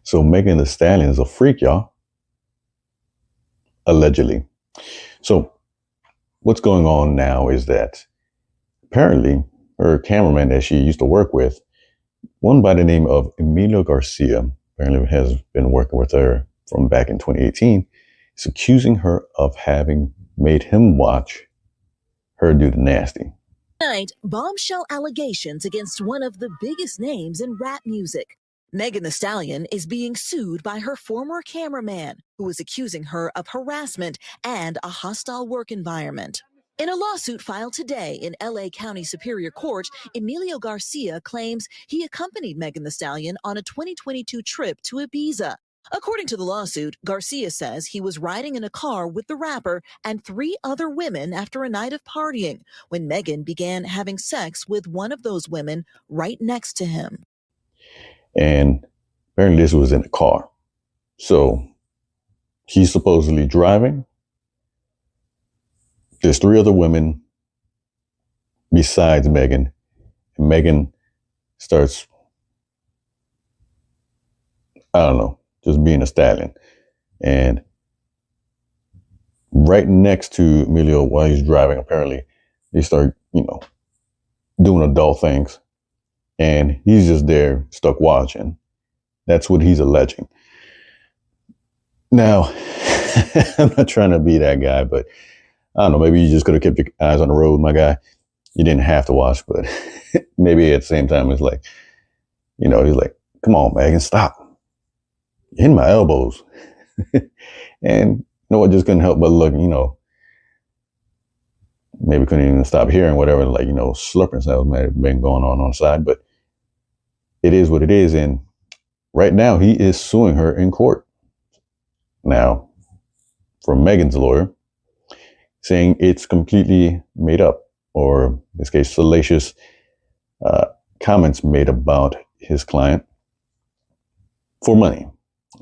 So Megan Thee Stallion is a freak, y'all. Allegedly. So what's going on now is that apparently her cameraman that she used to work with, one by the name of Emilio Garcia, apparently has been working with her from back in 2018, is accusing her of having made him watch her do the nasty. Tonight, bombshell allegations against one of the biggest names in rap music. Megan Thee Stallion is being sued by her former cameraman, who is accusing her of harassment and a hostile work environment. In a lawsuit filed today in LA County Superior Court, Emilio Garcia claims he accompanied Megan Thee Stallion on a 2022 trip to Ibiza. According to the lawsuit, Garcia says he was riding in a car with the rapper and 3 other women after a night of partying when Megan began having sex with one of those women right next to him. And apparently this was in a car. So he's supposedly driving. There's 3 other women besides Megan. And Megan starts, I don't know, just being a stallion. And right next to Emilio while he's driving, apparently, they start, doing adult things. And he's just there, stuck watching. That's what he's alleging. Now, I'm not trying to be that guy, but I don't know, maybe you just could have kept your eyes on the road, my guy. You didn't have to watch, but maybe at the same time, it's like, he's like, come on, Megan, stop. You're hitting my elbows. And I just couldn't help but look, maybe couldn't even stop hearing whatever, slurping sounds might have been going on the side, but it is what it is. And right now he is suing her in court. Now, from Megan's lawyer, saying it's completely made up, or in this case, salacious comments made about his client for money.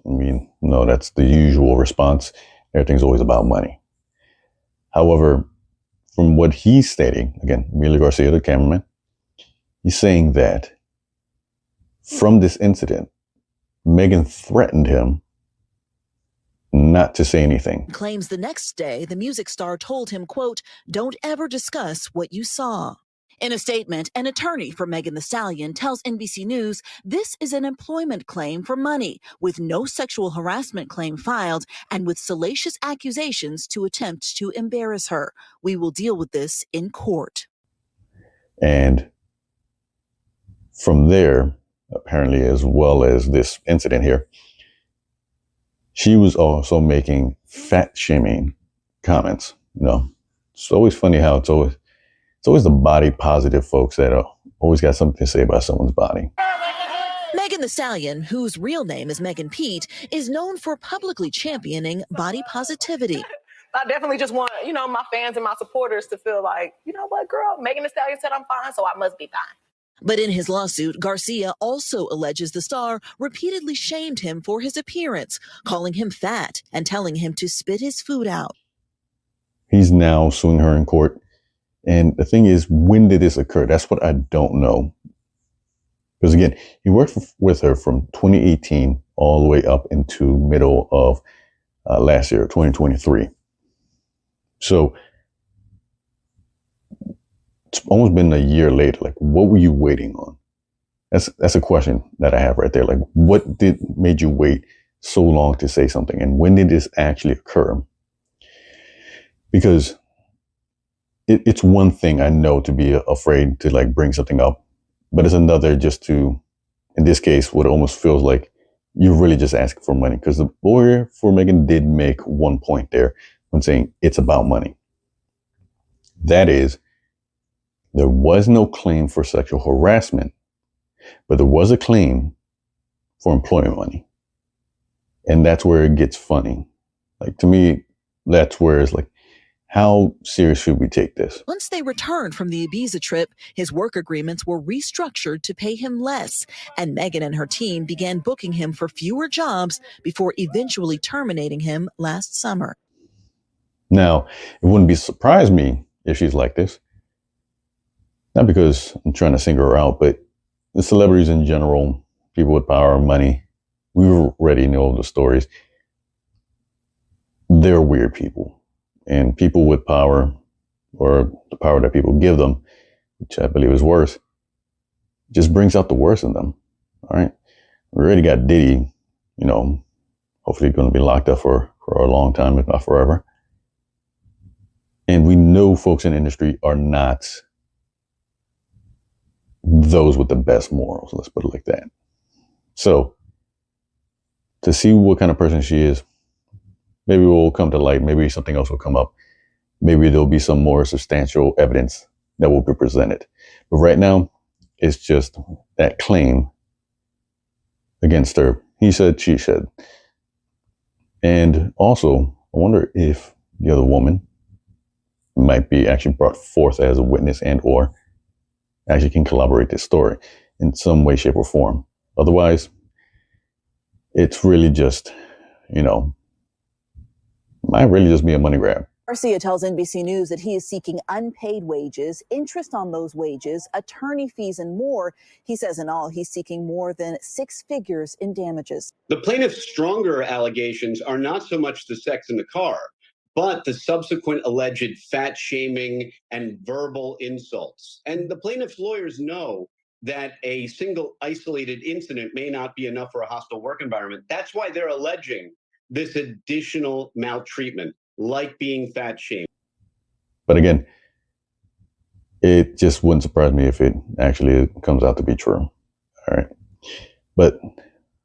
I mean, no, that's the usual response. Everything's always about money. However, from what he's stating, again, Emilio Garcia, the cameraman, he's saying that from this incident, Megan threatened him not to say anything. Claims the next day, the music star told him, quote, "Don't ever discuss what you saw." In a statement, an attorney for Megan Thee Stallion tells NBC News this is an employment claim for money, with no sexual harassment claim filed and with salacious accusations to attempt to embarrass her. We will deal with this in court. And from there, apparently, as well as this incident here, she was also making fat shaming comments. It's always funny how it's always the body positive folks that always got something to say about someone's body. Megan Thee Stallion, whose real name is Megan Pete, is known for publicly championing body positivity. I definitely just want, my fans and my supporters to feel like, you know what, girl, Megan Thee Stallion said I'm fine, so I must be fine. But in his lawsuit, Garcia also alleges the star repeatedly shamed him for his appearance, calling him fat and telling him to spit his food out. He's now suing her in court. And the thing is, when did this occur? That's what I don't know. Because again, he worked with her from 2018 all the way up into middle of last year, 2023. So it's almost been a year later. Like, what were you waiting on? That's a question that I have right there. Like, what made you wait so long to say something? And when did this actually occur? Because it's one thing, I know, to be afraid to bring something up, but it's another just to, in this case, what it almost feels like you're really just asking for money. Because the lawyer for Megan did make one point there when saying it's about money. That is, there was no claim for sexual harassment, but there was a claim for employment money. And that's where it gets funny. To me, that's where it's like, how serious should we take this? Once they returned from the Ibiza trip, his work agreements were restructured to pay him less, and Megan and her team began booking him for fewer jobs before eventually terminating him last summer. Now, it wouldn't surprise me if she's like this. Not because I'm trying to single her out, but the celebrities in general, people with power and money, We already know the stories. They're weird people, and people with power, or the power that people give them, which I believe is worse, just brings out the worst in them. All right. We already got Diddy, hopefully going to be locked up for a long time, if not forever. And we know folks in the industry are not those with the best morals. Let's put it like that. So to see what kind of person she is, maybe it will come to light. Maybe something else will come up. Maybe there'll be some more substantial evidence that will be presented. But right now, it's just that claim against her. He said, she said. And also, I wonder if the other woman might be actually brought forth as a witness and or actually can collaborate this story in some way, shape, or form. Otherwise, it's really just, might really just be a money grab. Garcia tells NBC News that he is seeking unpaid wages, interest on those wages, attorney fees, and more. He says in all, he's seeking more than 6 figures in damages. The plaintiff's stronger allegations are not so much the sex in the car, but the subsequent alleged fat shaming and verbal insults. And the plaintiff's lawyers know that a single isolated incident may not be enough for a hostile work environment. That's why they're alleging this additional maltreatment, like being fat shamed. But again, it just wouldn't surprise me if it actually comes out to be true. All right. But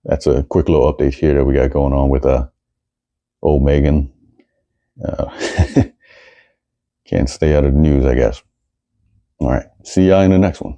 that's a quick little update here that we got going on with old Megan. Can't stay out of the news, I guess. All right. See y'all in the next one.